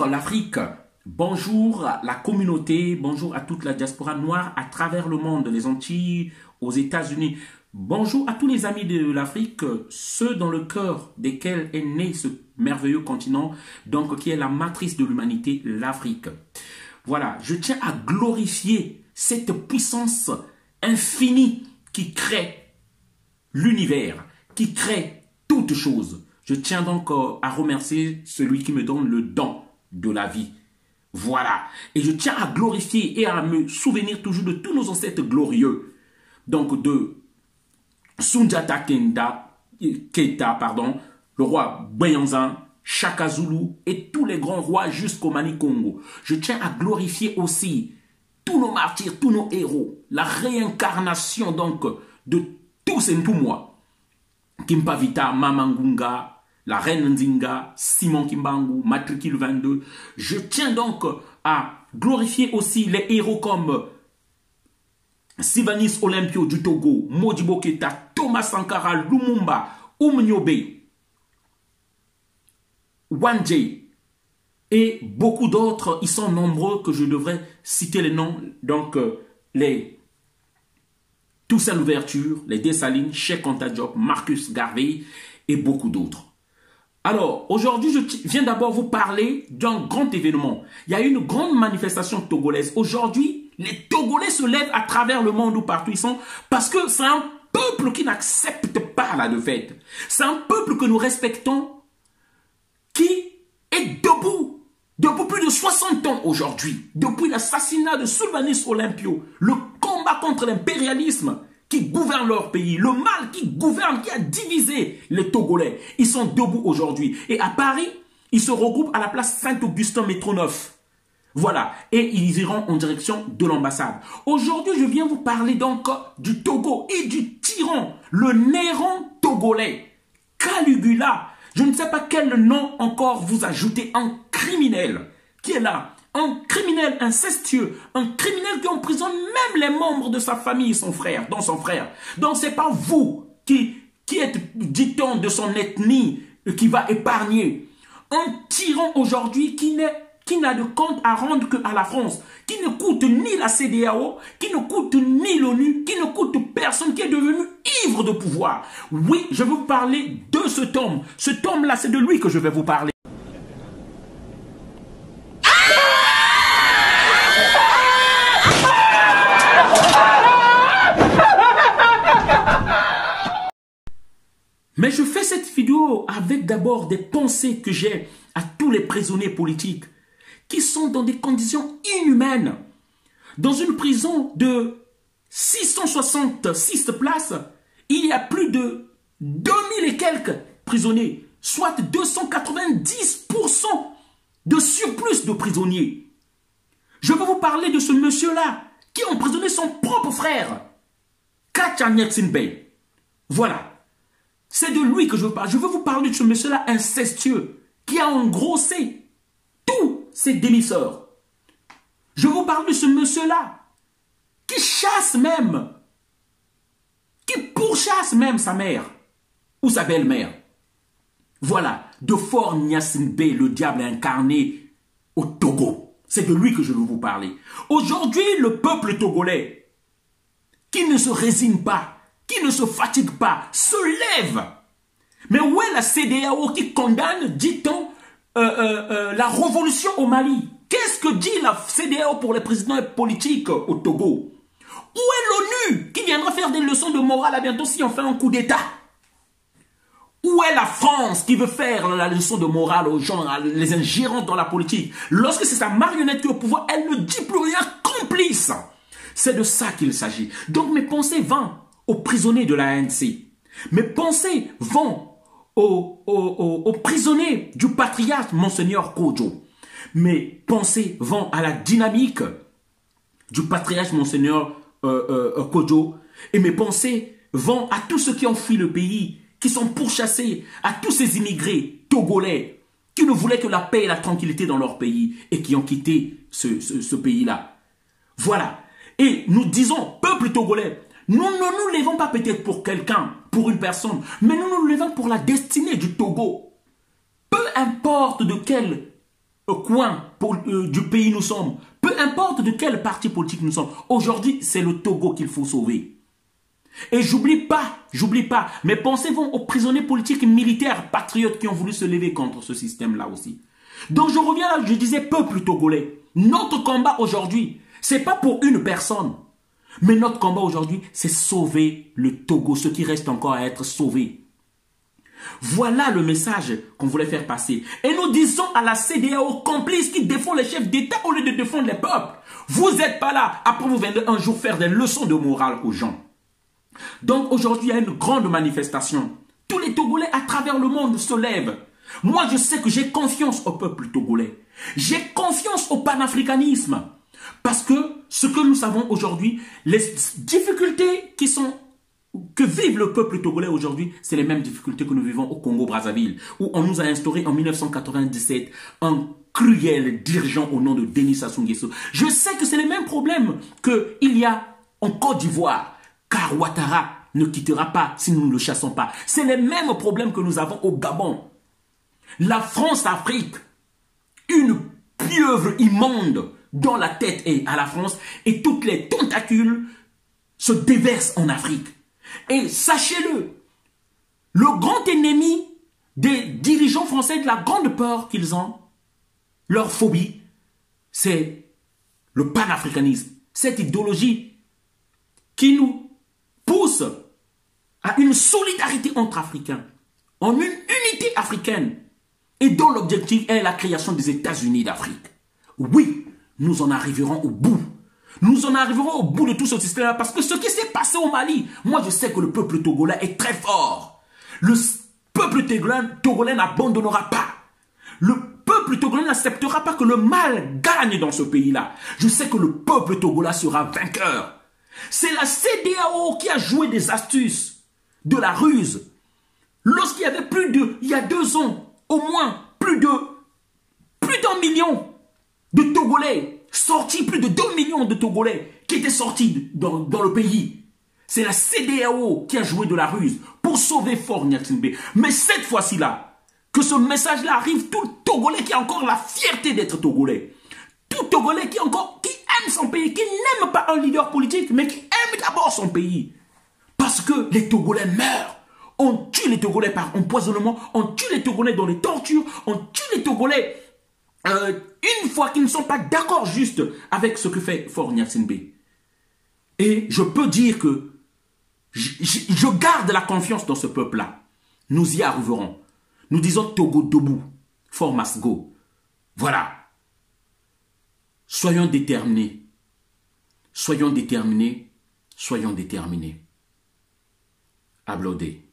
Bonjour l'Afrique, bonjour la communauté, bonjour à toute la diaspora noire à travers le monde, les Antilles, aux États-Unis. Bonjour à tous les amis de l'Afrique, ceux dans le cœur desquels est né ce merveilleux continent, donc qui est la matrice de l'humanité, l'Afrique. Voilà, je tiens à glorifier cette puissance infinie qui crée l'univers, qui crée toutes choses. Je tiens donc à remercier celui qui me donne le don de la vie. Voilà. Et je tiens à glorifier et à me souvenir toujours de tous nos ancêtres glorieux. Donc de Sundiata Keita, le roi Bayanzan, Shaka Zulu et tous les grands rois jusqu'au Mali Congo. Je tiens à glorifier aussi tous nos martyrs, tous nos héros, la réincarnation donc de tous et tous moi. Kimpavita, Mamangunga, la reine Nzinga, Simon Kimbangu, Matricule 22. Je tiens donc à glorifier aussi les héros comme Sylvanus Olympio du Togo, Modibo Keita, Thomas Sankara, Lumumba, Nyobe, Wandje et beaucoup d'autres. Ils sont nombreux que je devrais citer les noms. Donc les Toussaint Louverture, les Dessalines, Cheikh Anta Diop, Marcus Garvey et beaucoup d'autres. Alors, aujourd'hui, je viens d'abord vous parler d'un grand événement. Il y a eu une grande manifestation togolaise. Aujourd'hui, les Togolais se lèvent à travers le monde où partout ils sont parce que c'est un peuple qui n'accepte pas la défaite. C'est un peuple que nous respectons qui est debout depuis plus de 60 ans aujourd'hui. Depuis l'assassinat de Sylvanus Olympio, le combat contre l'impérialisme qui gouverne leur pays, le mal qui gouverne, qui a divisé les Togolais. Ils sont debout aujourd'hui. Et à Paris, ils se regroupent à la place Saint-Augustin, métro 9. Voilà. Et ils iront en direction de l'ambassade. Aujourd'hui, je viens vous parler donc du Togo et du tyran, le Néron togolais, Caligula. Je ne sais pas quel nom encore vous ajoutez, un criminel qui est là. Un criminel incestueux, un criminel qui emprisonne même les membres de sa famille, son frère, dont son frère. Donc c'est pas vous qui êtes, dit-on, de son ethnie, qui va épargner. Un tyran aujourd'hui qui n'a de compte à rendre qu'à la France, qui ne coûte ni la CEDEAO, qui ne coûte ni l'ONU, qui ne coûte personne, qui est devenu ivre de pouvoir. Oui, je vais vous parler de ce tome. Ce tome-là, c'est de lui que je vais vous parler. Mais je fais cette vidéo avec d'abord des pensées que j'ai à tous les prisonniers politiques qui sont dans des conditions inhumaines. Dans une prison de 666 places, il y a plus de 2000 et quelques prisonniers, soit 290% de surplus de prisonniers. Je vais vous parler de ce monsieur-là qui a emprisonné son propre frère, Kacha Nyatsinbe. Voilà. C'est de lui que je veux parler. Je veux vous parler de ce monsieur-là incestueux qui a engrossé tous ses demi-sœurs. Je vous parle de ce monsieur-là qui chasse même, qui pourchasse même sa mère ou sa belle-mère. Voilà, de Fort Nyatsinbe, le diable incarné au Togo. C'est de lui que je veux vous parler. Aujourd'hui, le peuple togolais qui ne se résigne pas, qui ne se fatigue pas, se lève. Mais où est la CEDEAO qui condamne, dit-on, la révolution au Mali? Qu'est-ce que dit la CEDEAO pour les présidents politiques au Togo? Où est l'ONU qui viendra faire des leçons de morale à bientôt si on fait un coup d'État? Où est la France qui veut faire la leçon de morale aux gens, les ingérants dans la politique? Lorsque c'est sa marionnette qui est au pouvoir, elle ne dit plus rien, complice. C'est de ça qu'il s'agit. Donc mes pensées vont aux prisonniers de la ANC. Mes pensées vont aux prisonniers du patriarche Monseigneur Kodjo. Mes pensées vont à la dynamique du patriarche Monseigneur Kodjo. Et mes pensées vont à tous ceux qui ont fui le pays, qui sont pourchassés, à tous ces immigrés togolais qui ne voulaient que la paix et la tranquillité dans leur pays et qui ont quitté ce pays-là. Voilà. Et nous disons, peuple togolais, nous ne nous levons pas peut-être pour quelqu'un, pour une personne, mais nous nous levons pour la destinée du Togo. Peu importe de quelle coin du pays nous sommes, peu importe de quel parti politique nous sommes, aujourd'hui, c'est le Togo qu'il faut sauver. Et j'oublie pas, mais pensez-vous aux prisonniers politiques et militaires patriotes qui ont voulu se lever contre ce système-là aussi. Donc je reviens là, je disais peuple togolais. Notre combat aujourd'hui, c'est pas pour une personne. Mais notre combat aujourd'hui, c'est sauver le Togo, ce qui reste encore à être sauvé. Voilà le message qu'on voulait faire passer. Et nous disons à la CEDEAO complice qui défend les chefs d'État au lieu de défendre les peuples. Vous n'êtes pas là. Après, vous venez un jour faire des leçons de morale aux gens. Donc aujourd'hui, il y a une grande manifestation. Tous les Togolais à travers le monde se lèvent. Moi, je sais que j'ai confiance au peuple togolais. J'ai confiance au panafricanisme. Parce que ce que nous savons aujourd'hui, les difficultés que vive le peuple togolais aujourd'hui, c'est les mêmes difficultés que nous vivons au Congo-Brazzaville, où on nous a instauré en 1997 un cruel dirigeant au nom de Denis Sassou Nguesso. Je sais que c'est les mêmes problèmes qu'il y a en Côte d'Ivoire, car Ouattara ne quittera pas si nous ne le chassons pas. C'est les mêmes problèmes que nous avons au Gabon. La France-Afrique, une pieuvre immonde dans la tête et à la France, et toutes les tentacules se déversent en Afrique. Et sachez-le, le grand ennemi des dirigeants français, de la grande peur qu'ils ont, leur phobie, c'est le panafricanisme. Cette idéologie qui nous pousse à une solidarité entre Africains, en une unité africaine, et dont l'objectif est la création des États-Unis d'Afrique. Oui, nous en arriverons au bout. Nous en arriverons au bout de tout ce système-là parce que ce qui s'est passé au Mali, moi je sais que le peuple togolais est très fort. Le peuple togolais n'abandonnera pas. Le peuple togolais n'acceptera pas que le mal gagne dans ce pays-là. Je sais que le peuple togolais sera vainqueur. C'est la CEDEAO qui a joué des astuces, de la ruse. Lorsqu'il y avait il y a 2 ans, au moins plus d'un million de Togolais sortis, plus de 2 millions de Togolais qui étaient sortis dans le pays. C'est la CEDEAO qui a joué de la ruse pour sauver Faure Gnassingbé. Mais cette fois-ci-là, que ce message-là arrive, tout Togolais qui a encore la fierté d'être Togolais, tout Togolais qui aime son pays, qui n'aime pas un leader politique, mais qui aime d'abord son pays. Parce que les Togolais meurent. On tue les Togolais par empoisonnement, on tue les Togolais dans les tortures, on tue les Togolais une fois qu'ils ne sont pas d'accord juste avec ce que fait Faure Gnassingbé. Et je peux dire que je garde la confiance dans ce peuple-là. Nous y arriverons. Nous disons Togo debout, Faure must go. Voilà. Soyons déterminés. Soyons déterminés. Soyons déterminés. Applaudez.